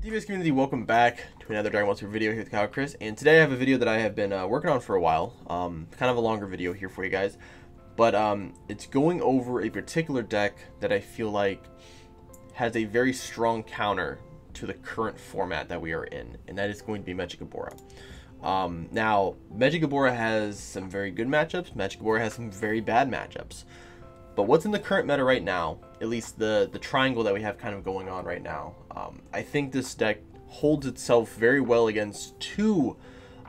DBS community, welcome back to another Dragon Ball Super video here with Chris. And today I have a video that I have been working on for a while. Kind of a longer video here for you guys. But it's going over a particular deck that I feel like has a very strong counter to the current format that we are in. And that is going to be Mechikabura. Now, Magikabora has some very good matchups. Mechikabura has some very bad matchups. But what's in the current meta right now, at least the triangle that we have kind of going on right now, I think this deck holds itself very well against two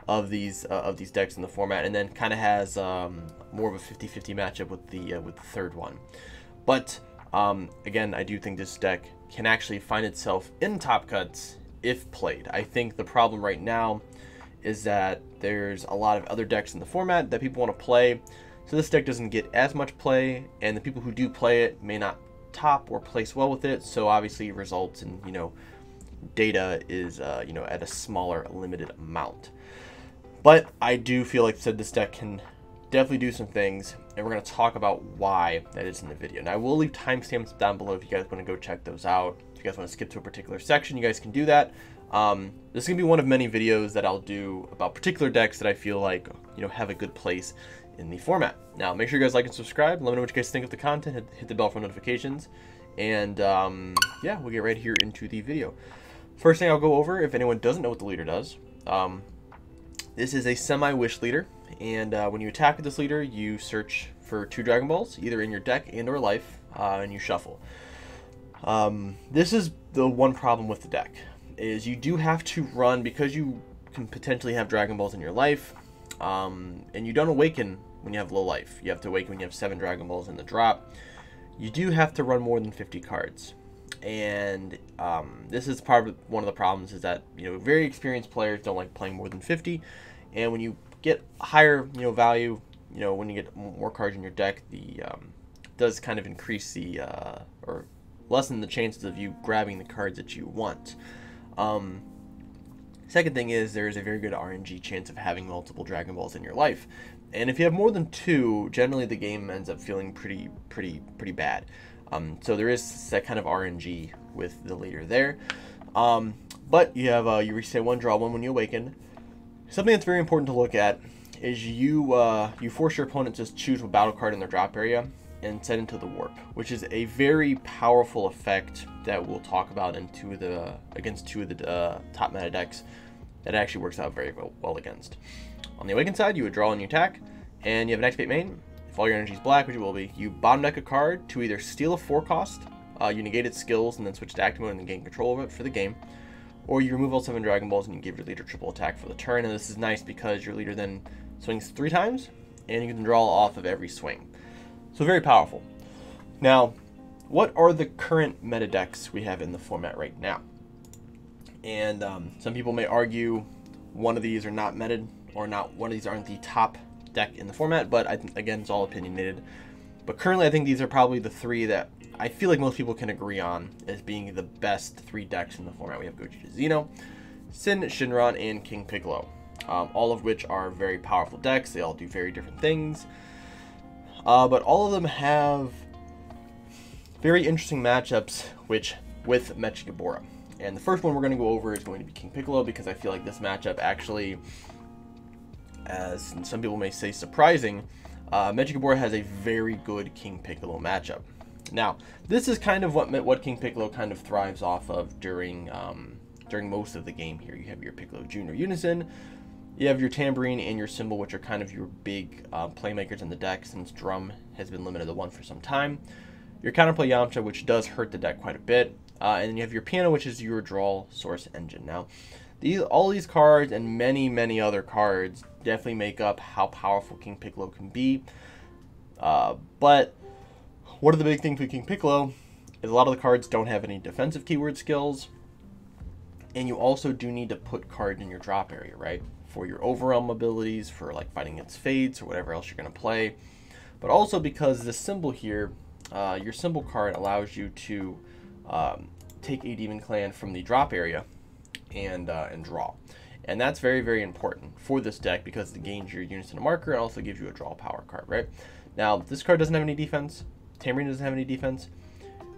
of these decks in the format, and then kind of has more of a 50-50 matchup with the third one. But again, I do think this deck can actually find itself in top cuts if played. I think the problem right now is that there's a lot of other decks in the format that people want to play. So this deck doesn't get as much play, and the people who do play it may not top or place well with it. So obviously it results in, data is, at a smaller limited amount. But I do feel like this deck can definitely do some things, and we're going to talk about why that is in the video. Now I will leave timestamps down below if you guys want to go check those out. If you guys want to skip to a particular section, you guys can do that. This is going to be one of many videos that I'll do about particular decks that I feel like, have a good place in the format. Now, make sure you guys like and subscribe. Let me know what you guys think of the content. Hit the bell for notifications. And, yeah, we'll get right here into the video. First thing I'll go over, if anyone doesn't know what the leader does, this is a semi-wish leader. And when you attack with this leader, you search for 2 Dragon Balls, either in your deck and or life, and you shuffle. This is the one problem with the deck, is you do have to run, because you can potentially have Dragon Balls in your life, and you don't awaken when you have low life. You have to awaken when you have 7 Dragon Balls in the drop. You do have to run more than 50 cards. And this is probably one of the problems, is that, very experienced players don't like playing more than 50. And when you get higher, value, when you get more cards in your deck, the does kind of increase the, or lessen the chances of you grabbing the cards that you want. Second thing is, there is a very good RNG chance of having multiple Dragon Balls in your life. And if you have more than 2, generally the game ends up feeling pretty bad. So there is that kind of RNG with the leader there. But you have you reset 1, draw 1 when you awaken. Something that's very important to look at is you force your opponent to choose a battle card in their drop area and set into the warp, which is a very powerful effect that we'll talk about against 2 of the top meta decks that actually works out very well against. On the awaken side, you would draw and you attack, and you have an activate main. If all your energy is black, which it will be, you bottom deck a card to either steal a 4 cost, you negate its skills and then switch to active mode and then gain control of it for the game, or you remove all 7 Dragon Balls and you give your leader triple attack for the turn. And this is nice because your leader then swings 3 times, and you can draw off of every swing. So very powerful. Now, what are the current meta decks we have in the format right now? And some people may argue one of these are not meted, or one of these aren't the top deck in the format, but again, it's all opinionated. But currently, I think these are probably the 3 that I feel like most people can agree on as being the best 3 decks in the format. We have Gogeta Zeno, Sin, Shinron, and King Piccolo, all of which are very powerful decks. They all do very different things. But all of them have very interesting matchups with Mechikabura. And the first one we're going to go over is going to be King Piccolo, because I feel like this matchup actually, as some people may say, surprising. Mechikabura has a very good King Piccolo matchup. Now, this is kind of what King Piccolo kind of thrives off of during most of the game here. You have your Piccolo Jr. Unison, you have your Tambourine and your Cymbal, which are kind of your big playmakers in the deck, since Drum has been limited to 1 for some time. Your Counterplay Yamcha, which does hurt the deck quite a bit. And then you have your Piano, which is your draw source engine. Now, all these cards and many other cards definitely make up how powerful King Piccolo can be. But one of the big things with King Piccolo is a lot of the cards don't have any defensive keyword skills. And you also do need to put cards in your drop area, right? For your overwhelm abilities, for like fighting against fates or whatever else you're going to play. But also because this symbol here, your symbol card allows you to take a Demon Clan from the drop area and draw. And that's very important for this deck, because it gains your units in a marker and also gives you a draw power card, right? Now, this card doesn't have any defense. Tambourine doesn't have any defense.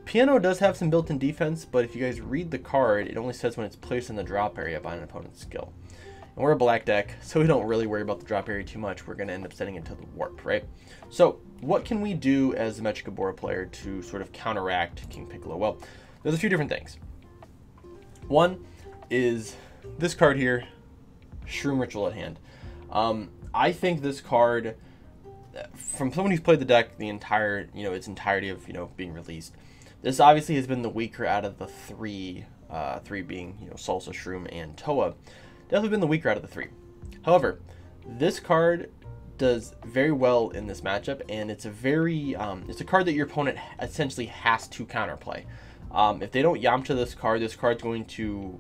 Piano does have some built-in defense, but if you guys read the card, it only says when it's placed in the drop area by an opponent's skill. And we're a black deck, so we don't really worry about the drop area too much. We're going to end up sending it to the warp, right? So what can we do as a Mechikabura player to sort of counteract King Piccolo? Well, there's a few different things. One is this card here, Shroom Ritual at hand. I think this card, from someone who's played the deck the entire, its entirety of, being released, this obviously has been the weaker out of the three being, Salsa, Shroom, and Toa. Definitely been the weaker out of the three. However, this card does very well in this matchup, and it's it's a card that your opponent essentially has to counterplay. If they don't Yamcha this card's going to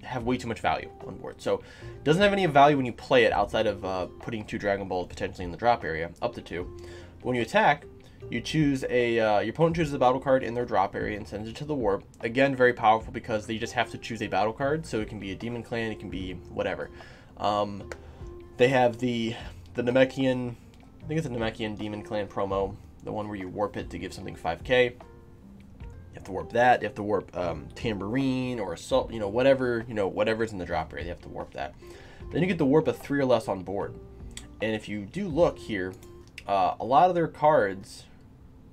have way too much value on board. So it doesn't have any value when you play it outside of putting 2 Dragon Balls potentially in the drop area, up to 2. But when you attack, you choose your opponent chooses a battle card in their drop area and sends it to the warp. Again, very powerful because they just have to choose a battle card, so it can be a Demon Clan, it can be whatever. They have the Namekian, I think it's a Namekian Demon Clan promo, the one where you warp it to give something 5k. You have to warp that. You have to warp Tambourine or Assault, whatever's in the drop area. You have to warp that. Then you get to warp a 3 or less on board. And if you do look here, a lot of their cards,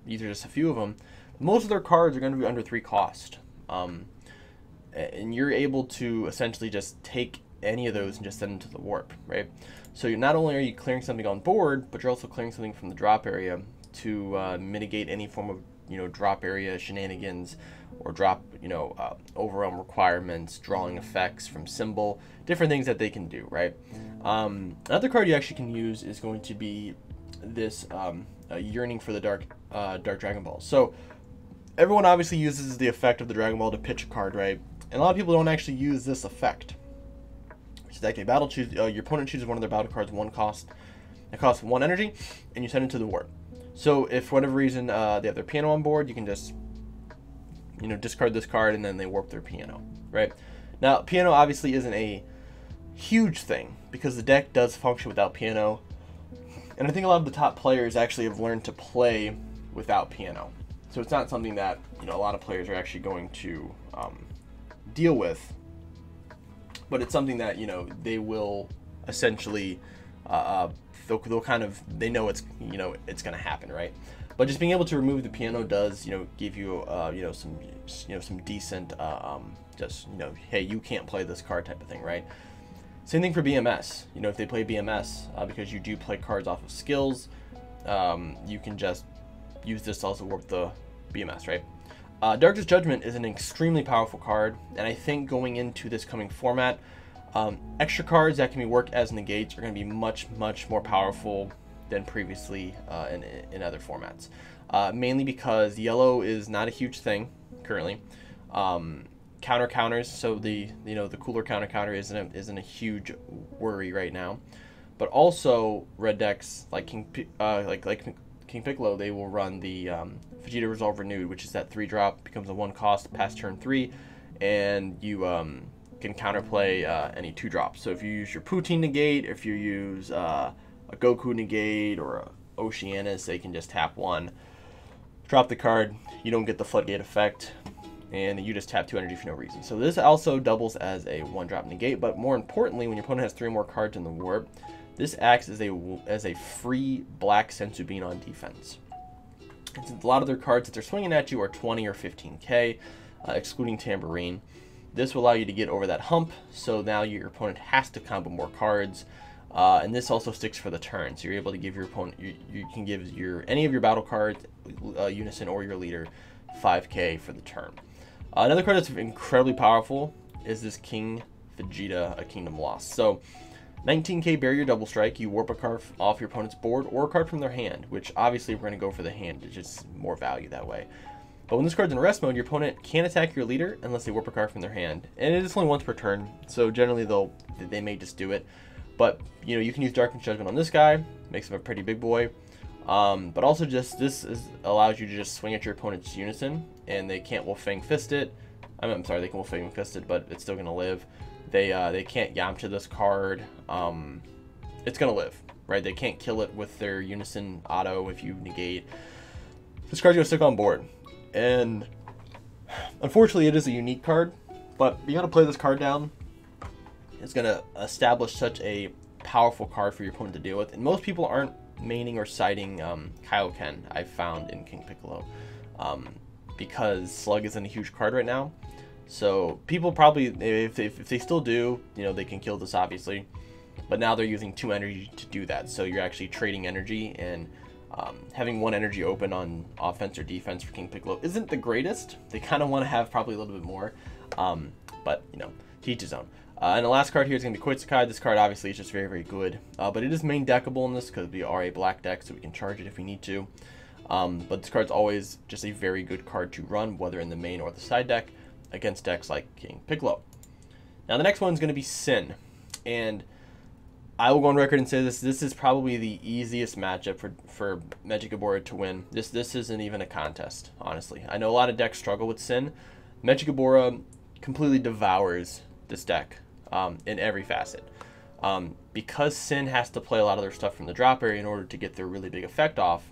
these are just a few of them, most of their cards are going to be under 3 cost. And you're able to essentially just take any of those and just send them to the warp, right? So not only are you clearing something on board, but you're also clearing something from the drop area to mitigate any form of drop area shenanigans or drop, overwhelm requirements, drawing effects from symbol, different things that they can do, right? Another card you actually can use is going to be this Yearning for the Dark Dragon Ball. So everyone obviously uses the effect of the Dragon Ball to pitch a card, right? And a lot of people don't actually use this effect. Which is like your opponent chooses one of their battle cards, 1 cost. It costs 1 energy, and you send it to the warp. So if for whatever reason they have their piano on board, you can just discard this card and then they warp their piano, right? Now piano obviously isn't a huge thing because the deck does function without piano, and I think a lot of the top players actually have learned to play without piano. So it's not something that a lot of players are actually going to deal with, but it's something that they will essentially they know it's it's gonna happen, right? But just being able to remove the piano does give you some decent hey, you can't play this card type of thing, right? Same thing for BMS. If they play BMS, because you do play cards off of skills, you can just use this to also warp the BMS, right? Darkest Judgment is an extremely powerful card, and I think going into this coming format, extra cards that can be worked as negates are going to be much more powerful than previously in other formats. Mainly because yellow is not a huge thing currently. Counters, so the cooler counter isn't a huge worry right now. But also red decks like King Piccolo, they will run the Vegeta Resolve Renewed, which is that 3-drop, becomes a 1 cost past turn 3, and you can counterplay any 2-drops. So if you use your Poutine negate, if you use a Goku negate or a Oceanus, they can just tap 1, drop the card, you don't get the floodgate effect, and you just tap 2 energy for no reason. So this also doubles as a 1-drop negate, but more importantly, when your opponent has 3 more cards in the warp, this acts as a free black Senzu Bean on defense. And since a lot of their cards that they're swinging at you are 20 or 15k, excluding Tambourine, this will allow you to get over that hump, so now your opponent has to combo more cards, and this also sticks for the turn, so you're able to give your opponent, you can give any of your battle cards, Unison or your leader, 5k for the turn. Another card that's incredibly powerful is this King Vegeta, A Kingdom Lost. So 19k barrier double strike, you warp a card off your opponent's board or a card from their hand, which obviously we're going to go for the hand, it's just more value that way. But when this card's in rest mode, your opponent can't attack your leader unless they warp a card from their hand. And it is only once per turn, so generally they may just do it. But you can use Darkest Judgment on this guy, makes him a pretty big boy. But also allows you to just swing at your opponent's Unison, and they can't Wolfang Fist it. I'm sorry, they can Wolfang Fist it, but it's still gonna live. They can't Yamcha this card. It's gonna live, right? They can't kill it with their Unison auto if you negate. This card's gonna stick on board. And unfortunately, it is a unique card, but being able to play this card down is going to establish such a powerful card for your opponent to deal with. And most people aren't maining or siding Kaioken, I've found, in King Piccolo, because Slug isn't a huge card right now. So people probably, if they still do, you know, they can kill this obviously, but now they're using 2 energy to do that. So you're actually trading energy, and having 1 energy open on offense or defense for King Piccolo isn't the greatest. They kind of want to have probably a little bit more, but you know, to each his own. And the last card here is going to be Koitsukai. This card obviously is just very, very good, but it is main deckable in this because we are a black deck, so we can charge it if we need to. But this card's always just a very good card to run, whether in the main or the side deck, against decks like King Piccolo. Now the next one is going to be Sin, and I will go on record and say this is probably the easiest matchup for Mechikabura to win. This isn't even a contest, honestly. I know a lot of decks struggle with Sin. Mechikabura completely devours this deck in every facet. Because Sin has to play a lot of their stuff from the drop area in order to get their really big effect off,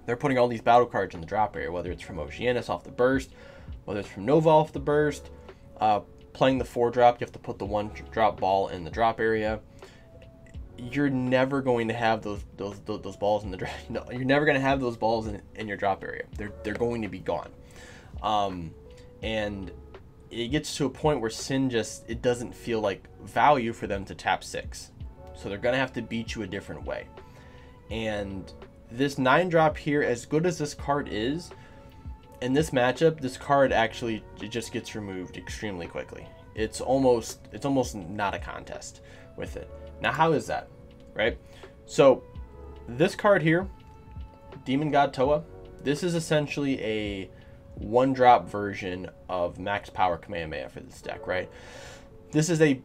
they're putting all these battle cards in the drop area, whether it's from Oceanus off the burst, whether it's from Nova off the burst. Playing the 4-drop, you have to put the 1-drop ball in the drop area. You're never going to have those balls in the drop. No, you're never going to have those balls in your drop area. They're going to be gone. And it gets to a point where Sin it doesn't feel like value for them to tap 6. So they're going to have to beat you a different way. And this 9-drop here, as good as this card is, in this matchup, this card actually just gets removed extremely quickly. It's almost not a contest with it. Now, how is that, right? So this card here, Demon God Toa, this is essentially a 1-drop version of max power Kamehameha for this deck, right? This is a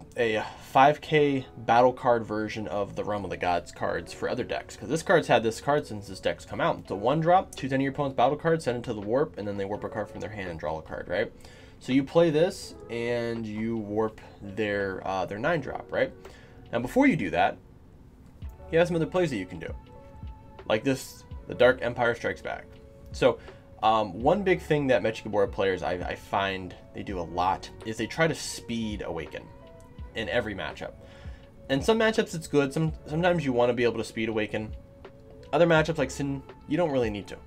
5k battle card version of the Realm of the Gods cards for other decks, because this card's had this card since this deck's come out. It's a 1-drop, choose any of your opponent's battle card, send it to the warp, and then they warp a card from their hand and draw a card, right? So you play this and you warp their 9-drop, right? Now before you do that, you have some other plays that you can do, like this, the Dark Empire Strikes Back. So one big thing that Mechikabura players I find they do a lot is they try to speed Awaken in every matchup. In some matchups it's good. Sometimes you want to be able to speed Awaken. Other matchups like Sin, you don't really need to.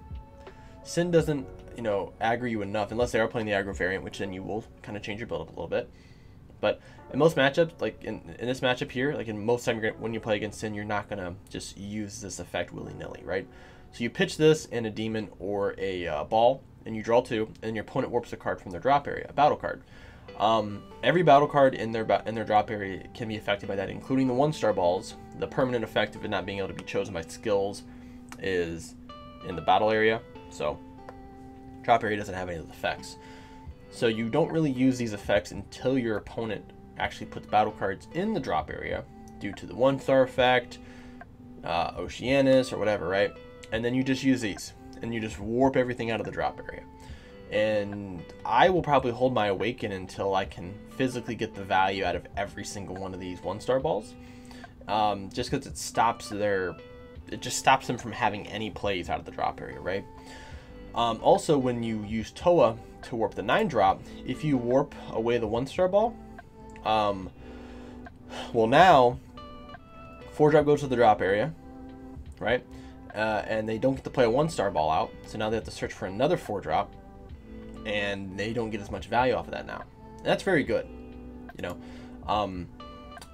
Sin doesn't, you know, aggro you enough, unless they are playing the aggro variant, which then you will kind of change your build up a little bit. But in most matchups, like in this matchup here, like in most time when you play against Sin, you're not going to just use this effect willy-nilly, right? So you pitch this in a demon or a ball, and you draw 2, and your opponent warps a card from their drop area, a battle card. Every battle card in their drop area can be affected by that, including the 1-star balls. The permanent effect of it not being able to be chosen by skills is in the battle area, so drop area doesn't have any of those effects. So you don't really use these effects until your opponent actually puts battle cards in the drop area due to the 1-star effect, Oceanus, or whatever, right? And then you just use these, and you just warp everything out of the drop area. And I will probably hold my Awaken until I can physically get the value out of every single one of these 1-star balls, just because it just stops them from having any plays out of the drop area, right? Also, when you use Toa to warp the 9-drop, if you warp away the 1-star ball, well, now 4-drop goes to the drop area, right? And they don't get to play a 1-star ball out, so now they have to search for another 4-drop, and they don't get as much value off of that now. And that's very good, you know.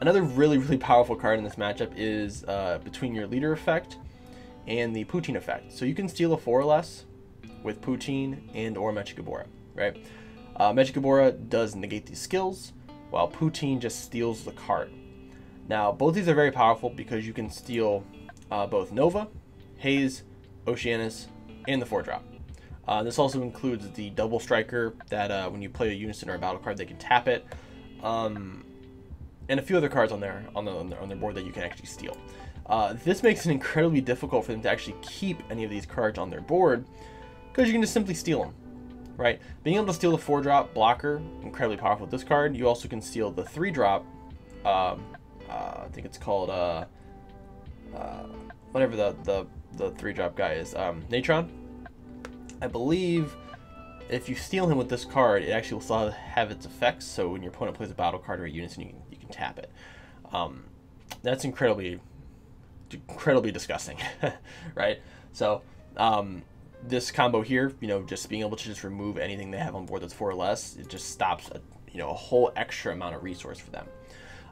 Another really, really powerful card in this matchup is between your leader effect and the Poutine effect. So you can steal a 4 or less with Poutine and or Mechikabura, right? Mechikabura does negate these skills, while Poutine just steals the card. Now, both these are very powerful because you can steal both Nova, Haze, Oceanus, and the 4-drop. This also includes the double striker that when you play a unison or a battle card, they can tap it, and a few other cards on their board that you can actually steal. This makes it incredibly difficult for them to actually keep any of these cards on their board because you can just simply steal them, right? Being able to steal the 4-drop blocker, incredibly powerful with this card. You also can steal the 3-drop. I think it's called whatever the 3-drop guy is, Natron. I believe if you steal him with this card, it actually will still have its effects. So when your opponent plays a battle card or a unison, you can tap it. That's incredibly disgusting, right? So this combo here, just being able to just remove anything they have on board that's 4 or less, it just stops a whole extra amount of resource for them.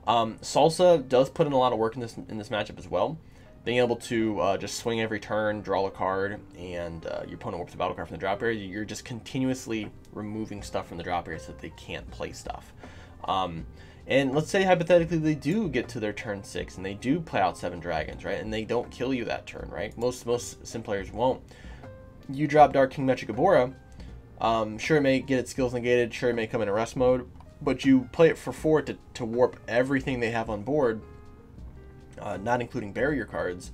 Salsa does put in a lot of work in this matchup as well. Being able to just swing every turn, draw a card, and your opponent warps a battle card from the drop area, you're just continuously removing stuff from the drop area so that they can't play stuff. And let's say hypothetically they do get to their turn 6 and they do play out 7 dragons, right? And they don't kill you that turn, right? Most sim players won't. You drop Dark King Mechikabura. Sure, it may get its skills negated. Sure, it may come in arrest mode, but you play it for 4 to warp everything they have on board, not including barrier cards.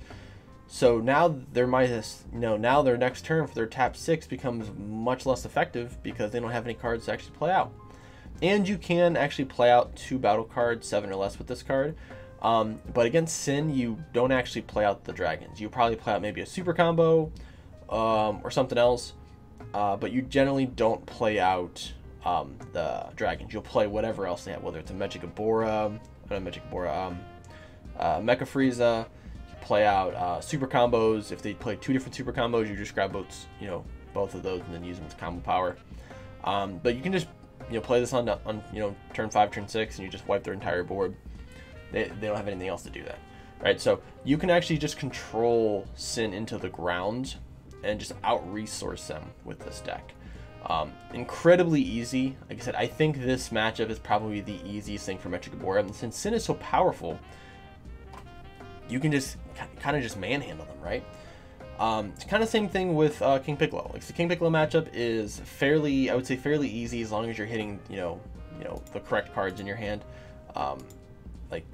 So now their now their next turn for their tap 6 becomes much less effective because they don't have any cards to actually play out. And you can actually play out 2 battle cards, 7 or less with this card. But against Sin, you don't actually play out the dragons. You probably play out maybe a super combo or something else. But you generally don't play out the dragons. You'll play whatever else they have, whether it's a Mechikabura, Mecha Frieza. You play out super combos. If they play 2 different super combos, you just grab both of those and then use them as combo power. But you can just play this on turn 5, turn 6, and you just wipe their entire board. They don't have anything else to do that, right? So you can actually just control Sin into the ground and just out-resource them with this deck. Incredibly easy. Like I said, I think this matchup is probably the easiest thing for Mechikabura. And since Sin is so powerful, you can just kind of just manhandle them, right? It's kind of the same thing with King Piccolo. Like the King Piccolo matchup is I would say fairly easy as long as you're hitting, the correct cards in your hand. Like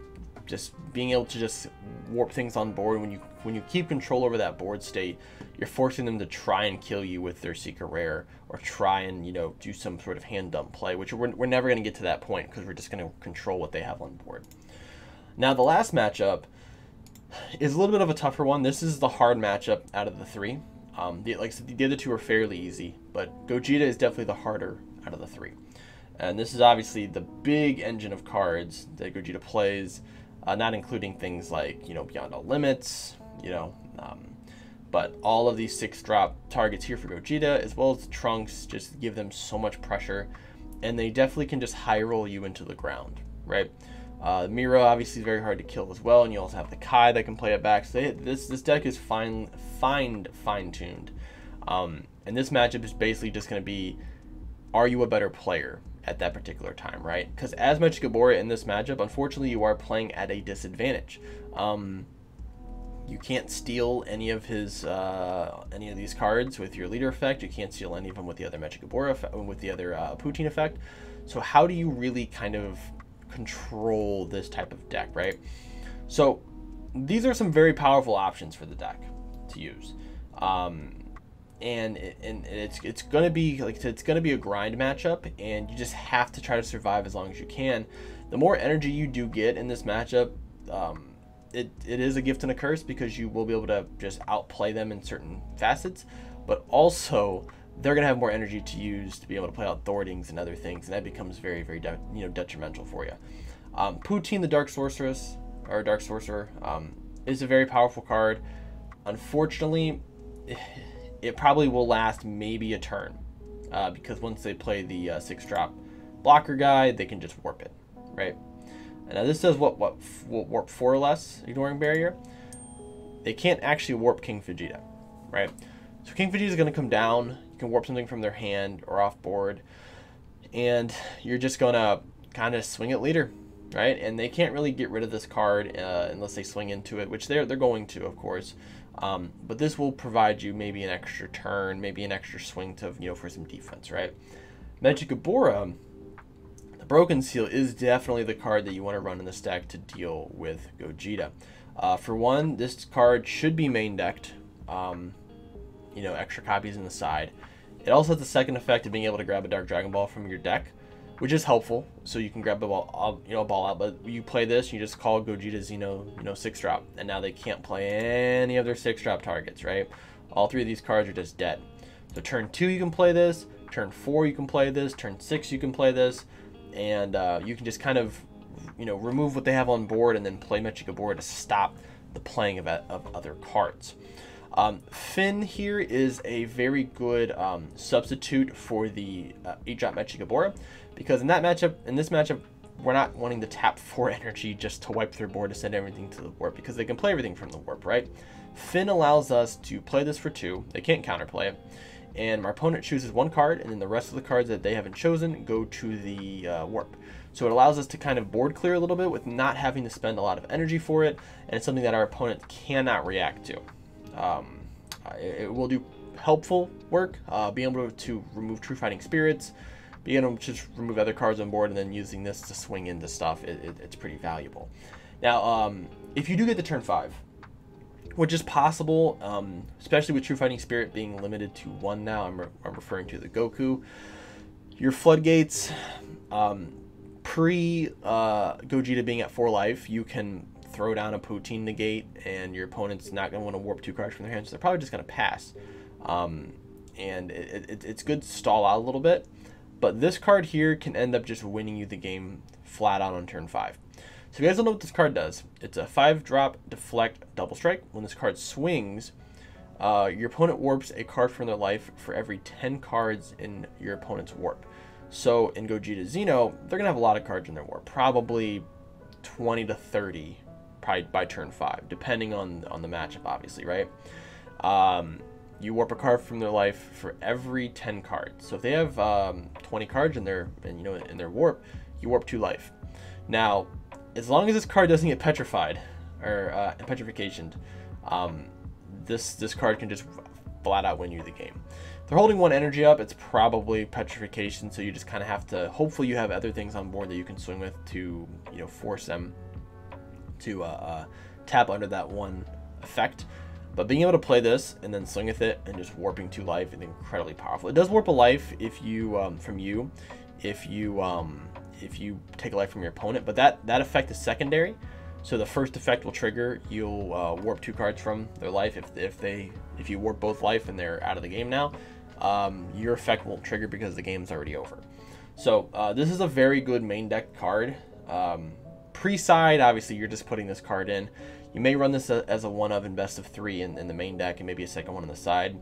just being able to just warp things on board. When you keep control over that board state, you're forcing them to try and kill you with their secret rare, or try and do some sort of hand dump play, which we're never going to get to that point because we're just going to control what they have on board. Now the last matchup is a little bit of a tougher one. This is the hard matchup out of the 3. Like I said, the other 2 are fairly easy, but Gogeta is definitely the harder out of the 3. And this is obviously the big engine of cards that Gogeta plays, not including things like, Beyond All Limits, but all of these 6-drop targets here for Gogeta, as well as Trunks, just give them so much pressure, and they definitely can just high roll you into the ground, right? Mira obviously is very hard to kill as well, and you also have the Kai that can play it back. So this deck is fine-tuned, and this matchup is basically just going to be, are you a better player at that particular time, right? Because as Mechikabura in this matchup, unfortunately, you are playing at a disadvantage. You can't steal any of these cards with your leader effect. You can't steal any of them with the other Mechikabura with the other Poutine effect. So how do you really kind of control this type of deck, right? So these are some very powerful options for the deck to use, and it's gonna be, like I said, it's gonna be a grind matchup, and you just have to try to survive as long as you can. The more energy you do get in this matchup, it is a gift and a curse, because you will be able to just outplay them in certain facets, but also they're going to have more energy to use to be able to play out Thordings and other things, and that becomes very, very detrimental for you. Poutine, the Dark Sorceress, or Dark Sorcerer, is a very powerful card. Unfortunately, it probably will last maybe a turn, because once they play the 6-drop blocker guy, they can just warp it, right? And now this says what warp 4 or less, ignoring barrier. They can't actually warp King Vegeta, right? So King Vegeta is going to come down. You can warp something from their hand or off board, and you're just going to kind of swing it leader, right? And they can't really get rid of this card unless they swing into it, which they're going to, of course. But this will provide you maybe an extra turn, maybe an extra swing to for some defense, right? Magikabora, the Broken Seal, is definitely the card that you want to run in this deck to deal with Gogeta. For one, this card should be main decked. Extra copies in the side. It also has the second effect of being able to grab a Dark Dragon Ball from your deck, which is helpful. So you can grab a ball out, but you play this, you just call Gogeta Xeno, 6-drop, and now they can't play any of their 6-drop targets, right? All 3 of these cards are just dead. So turn 2 you can play this, turn 4 you can play this, turn 6 you can play this, and you can just kind of, you know, remove what they have on board and then play Mechikabura to stop the playing of other cards. Finn here is a very good substitute for the 8-drop Mechikabura, because in this matchup, we're not wanting to tap 4 energy just to wipe their board to send everything to the warp, because they can play everything from the warp, right? Finn allows us to play this for 2. They can't counterplay it. And our opponent chooses 1 card, and then the rest of the cards that they haven't chosen go to the warp. So it allows us to kind of board clear a little bit with not having to spend a lot of energy for it, and it's something that our opponent cannot react to. It will do helpful work, being able to remove True Fighting Spirits, being able to just remove other cards on board, and then using this to swing into stuff. It's pretty valuable. Now, if you do get the turn 5, which is possible, especially with True Fighting Spirit being limited to 1 now, I'm referring to the Goku, your floodgates, pre-Gogeta being at 4 life, you can throw down a Poutine negate, and your opponent's not going to want to warp 2 cards from their hands, so they're probably just going to pass. And it's good to stall out a little bit, but this card here can end up just winning you the game flat out on turn 5. So if you guys don't know what this card does, it's a 5-drop deflect double strike. When this card swings, your opponent warps a card from their life for every 10 cards in your opponent's warp. So in Gogeta Xeno, they're going to have a lot of cards in their warp, probably 20 to 30 probably by turn 5, depending on the matchup, obviously, right? You warp a card from their life for every 10 cards. So if they have 20 cards in their warp, you warp 2 life. Now, as long as this card doesn't get petrified or petrificationed, this card can just flat out win you the game. If they're holding 1 energy up, it's probably petrification, so you just kind of have to, hopefully you have other things on board that you can swing with to, you know, force them to tap under that 1 effect. But being able to play this and then swing with it and just warping 2 life is incredibly powerful. It does warp a life if you if you take a life from your opponent, but that effect is secondary. So the first effect will trigger. You'll warp 2 cards from their life. If you warp both life and they're out of the game now, your effect won't trigger because the game's already over. So this is a very good main deck card. Pre-side, obviously, you're just putting this card in. You may run this as a 1-of in best of 3 in the main deck, and maybe a second one on the side.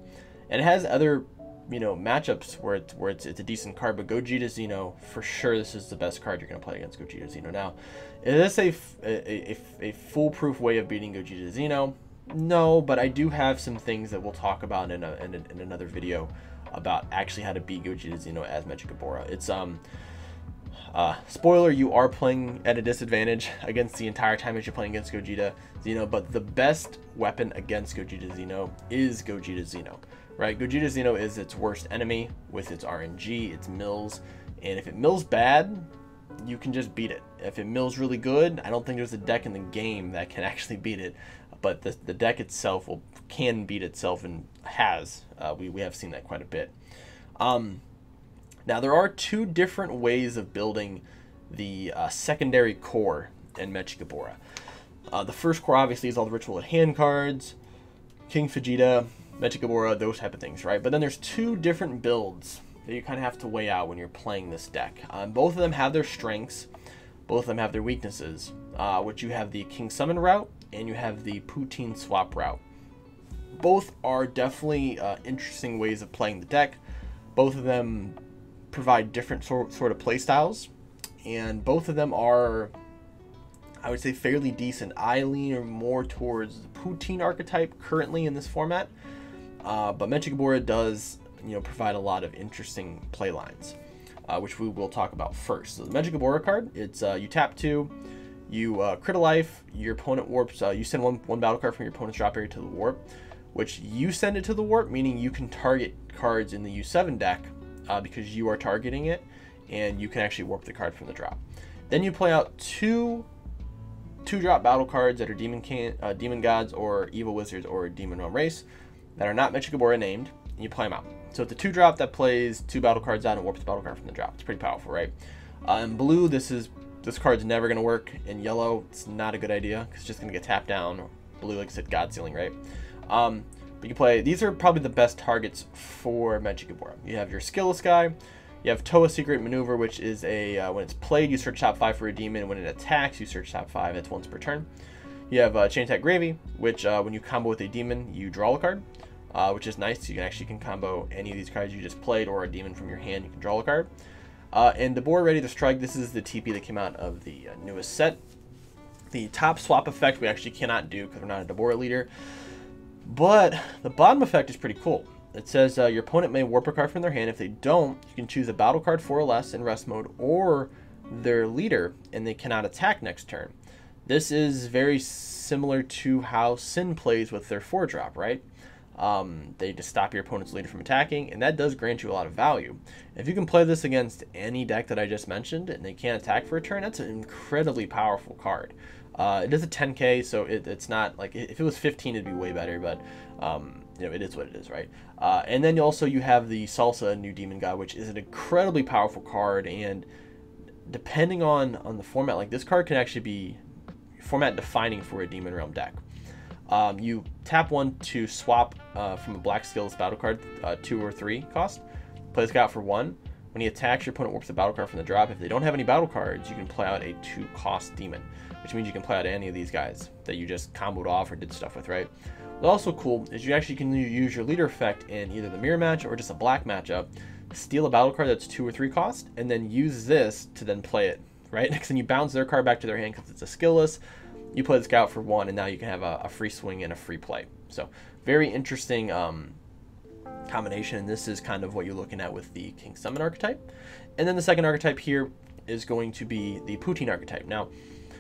And it has other, you know, matchups where it's a decent card, but Gogeta Xeno, for sure, this is the best card you're going to play against Gogeta Xeno. Now, is this a foolproof way of beating Gogeta Xeno? No, but I do have some things that we'll talk about in another video about actually how to beat Gogeta Xeno as Mechikabura. It's spoiler, you are playing at a disadvantage against the entire time as you're playing against Gogeta Xeno, but the best weapon against Gogeta Xeno is Gogeta Xeno, right? Gogeta Xeno is its worst enemy with its RNG, its mills, and if it mills bad, you can just beat it. If it mills really good, I don't think there's a deck in the game that can actually beat it, but the deck itself can beat itself, and has. We have seen that quite a bit. Now, there are 2 different ways of building the secondary core in Mechikabura. The first core, obviously, is all the Ritual at Hand cards, King Vegeta, Mechikabura, those type of things, right? But then there's 2 different builds that you kind of have to weigh out when you're playing this deck. Both of them have their strengths, both of them have their weaknesses, which you have the King Summon route, and you have the Poutine Swap route. Both are definitely interesting ways of playing the deck. Both of them provide different sort of play styles, and both of them are, I would say, fairly decent. I lean more towards the Poutine archetype currently in this format, but Mechikabura does, you know, provide a lot of interesting play lines, which we will talk about first. So the Magikabora card, it's you tap 2, you crit a life, your opponent warps, you send one battle card from your opponent's drop area to the warp, which you send it to the warp, meaning you can target cards in the U7 deck because you are targeting it, and you can actually warp the card from the drop. Then you play out 2 2-drop battle cards that are Demon Gods or Evil Wizards or Demon Realm Race that are not Mechikabura named, and you play them out. So it's a 2-drop that plays 2 battle cards out and warps the battle card from the drop. It's pretty powerful, right? In blue, this card's never going to work. In yellow, it's not a good idea because it's just going to get tapped down. Blue, like I said, God Sealing, right? But you play, these are probably the best targets for Mechikabura. You have your skillless guy. You have Toa Secret Maneuver, which is a, when it's played, you search top 5 for a demon. When it attacks, you search top 5. That's once per turn. You have Chain Attack Gravy, which when you combo with a demon, you draw a card, which is nice. You can combo any of these cards you just played or a demon from your hand. You can draw a card. And Gabora Ready to Strike. This is the TP that came out of the newest set. The top swap effect we actually cannot do because we're not a Gabora leader. But the bottom effect is pretty cool. It says your opponent may warp a card from their hand. If they don't, you can choose a battle card 4 or less in rest mode or their leader, and they cannot attack next turn. This is very similar to how Sin plays with their 4-drop, right? They just stop your opponent's leader from attacking, and that does grant you a lot of value. If you can play this against any deck that I just mentioned, and they can't attack for a turn, that's an incredibly powerful card. It is a 10k, so it's not like, if it was 15 it'd be way better, but you know, it is what it is, right? And then you have the Salsa New Demon God, which is an incredibly powerful card, and depending on the format, like this card can actually be format defining for a Demon Realm deck. You tap 1 to swap from a black skills battle card, 2 or 3 cost. Play this guy out for 1. When he attacks, your opponent warps a battle card from the drop. If they don't have any battle cards, you can play out a 2-cost demon, which means you can play out any of these guys that you just comboed off or did stuff with, right? What's also cool is you actually can use your leader effect in either the mirror match or just a black matchup, steal a battle card that's 2 or 3 cost, and then use this to then play it, right? Next, then you bounce their card back to their hand because it's a skillless. You play this guy out for 1, and now you can have a free swing and a free play. So very interesting combination, and this is kind of what you're looking at with the King Summon archetype. And then the second archetype here is going to be the Poutine archetype. Now,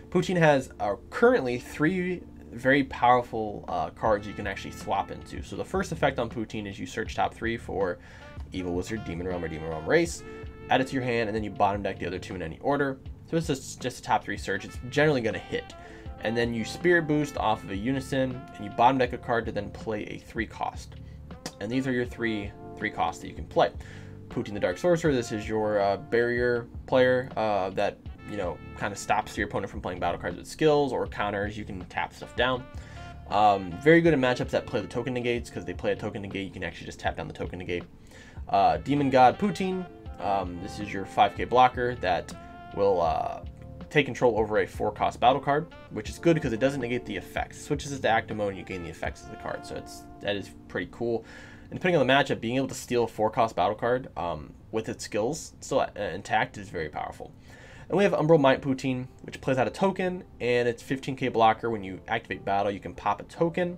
Poutine has currently 3 very powerful cards you can actually swap into. So the first effect on Poutine is you search top 3 for Evil Wizard, Demon Realm, or Demon Realm Race, add it to your hand, and then you bottom deck the other 2 in any order. So it's just a top 3 search. It's generally going to hit. And then you Spirit Boost off of a Unison, and you bottom deck a card to then play a 3-cost. And these are your three costs that you can play. Poutine the Dark Sorcerer, this is your barrier player that, you know, kind of stops your opponent from playing battle cards with skills or counters. You can tap stuff down. Very good in matchups that play the token negates, because they play a token negate, you can actually just tap down the token negate. Demon God Poutine, this is your 5k blocker that will take control over a 4-cost battle card, which is good because it doesn't negate the effects. Switches it to active mode and you gain the effects of the card, so that is pretty cool. And depending on the matchup, being able to steal a 4-cost battle card with its skills still intact is very powerful. And we have Umbral Might Poutine, which plays out a token, and it's 15k blocker. When you activate battle, you can pop a token,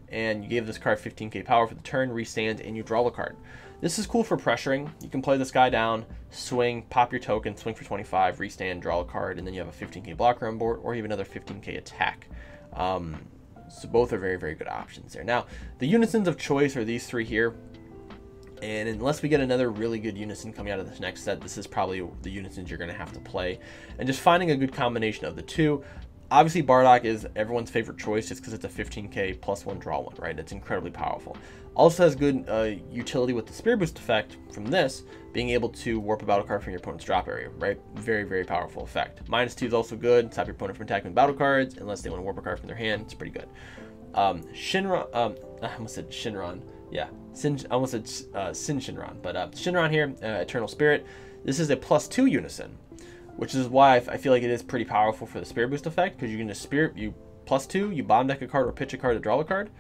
and you give this card 15k power for the turn, restand, and you draw a card. This is cool for pressuring. You can play this guy down, swing, pop your token, swing for 25, restand, draw a card, and then you have a 15k blocker on board, or even another 15k attack. So both are very, very good options there. Now, the unisons of choice are these 3 here. And unless we get another really good unison coming out of this next set, this is probably the unisons you're going to have to play. And just finding a good combination of the 2. Obviously, Bardock is everyone's favorite choice just because it's a 15k +1 draw 1, right? It's incredibly powerful. Also has good utility with the Spirit Boost effect from this, being able to warp a battle card from your opponent's drop area, right? Very, very powerful effect. -2 is also good. Stop your opponent from attacking with battle cards unless they want to warp a card from their hand. It's pretty good. Shinron, I almost said Shinron. Yeah, I almost said Sin Shinron, but Shinron here, Eternal Spirit. This is a +2 unison, which is why I feel like it is pretty powerful for the Spirit Boost effect, because you can just Spirit, you +2, you bottom deck a card or pitch a card to draw a card,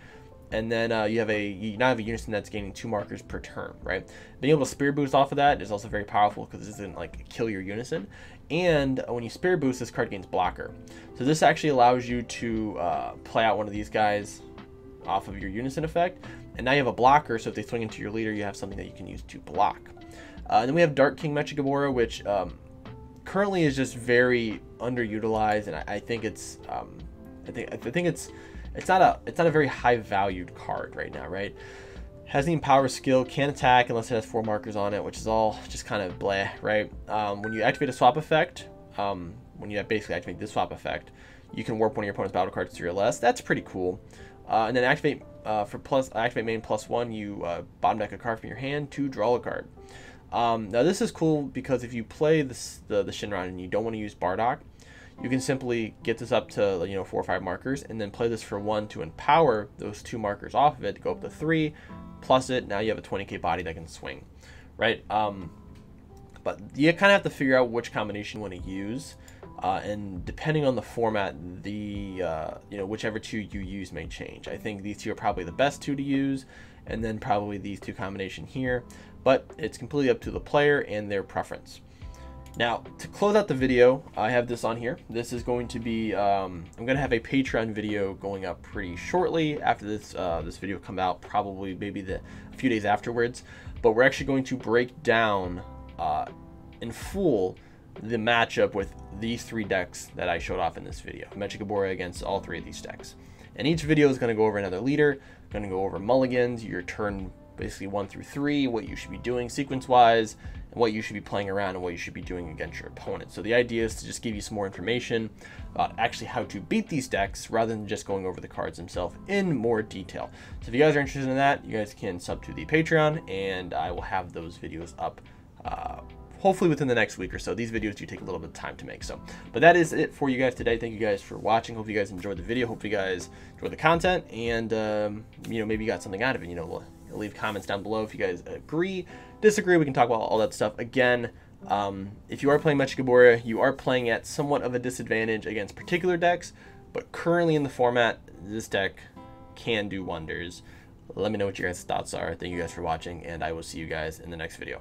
and then you now have a unison that's gaining 2 markers per turn, right? Being able to Spirit Boost off of that is also very powerful because it doesn't like kill your unison. And when you Spirit Boost, this card gains blocker. So this actually allows you to play out one of these guys off of your unison effect, and now you have a blocker, so if they swing into your leader, you have something that you can use to block. And then we have Dark King Mechikabura, which currently is just very underutilized, and I think it's it's not a very high valued card right now, right? Has the Empower skill, can't attack unless it has 4 markers on it, which is all just kind of bleh, right? When you activate a swap effect, when you basically activate this swap effect, you can warp one of your opponent's battle cards to your less. That's pretty cool. And then activate activate main +1, you bottom deck a card from your hand to draw a card. Now this is cool because if you play the Shinron and you don't want to use Bardock, you can simply get this up to, you know, 4 or 5 markers, and then play this for 1 to empower those 2 markers off of it to go up to 3, plus it. Now you have a 20k body that can swing, right? But you kind of have to figure out which combination you want to use, and depending on the format, you know, whichever 2 you use may change. I think these 2 are probably the best 2 to use, and then probably these 2 combination here, but it's completely up to the player and their preference. Now, to close out the video, I have this on here. This is going to be, I'm going to have a Patreon video going up pretty shortly after this video come out, probably maybe a few days afterwards. But we're actually going to break down in full the matchup with these 3 decks that I showed off in this video. Mechikabura against all 3 of these decks. And each video is going to go over another leader, going to go over mulligans, your turn basically 1 through 3, what you should be doing sequence-wise, and what you should be playing around and what you should be doing against your opponent. So the idea is to just give you some more information about actually how to beat these decks rather than just going over the cards themselves in more detail. So if you guys are interested in that, you guys can sub to the Patreon, and I will have those videos up hopefully within the next week or so. These videos do take a little bit of time to make. But that is it for you guys today. Thank you guys for watching. Hope you guys enjoyed the video. Hope you guys enjoyed the content, and you know, maybe you got something out of it. You know, we'll leave comments down below if you guys agree, disagree. We can talk about all that stuff. Again, if you are playing Mechikabura, you are playing at somewhat of a disadvantage against particular decks, but currently in the format, this deck can do wonders. Let me know what your guys' thoughts are. Thank you guys for watching, and I will see you guys in the next video.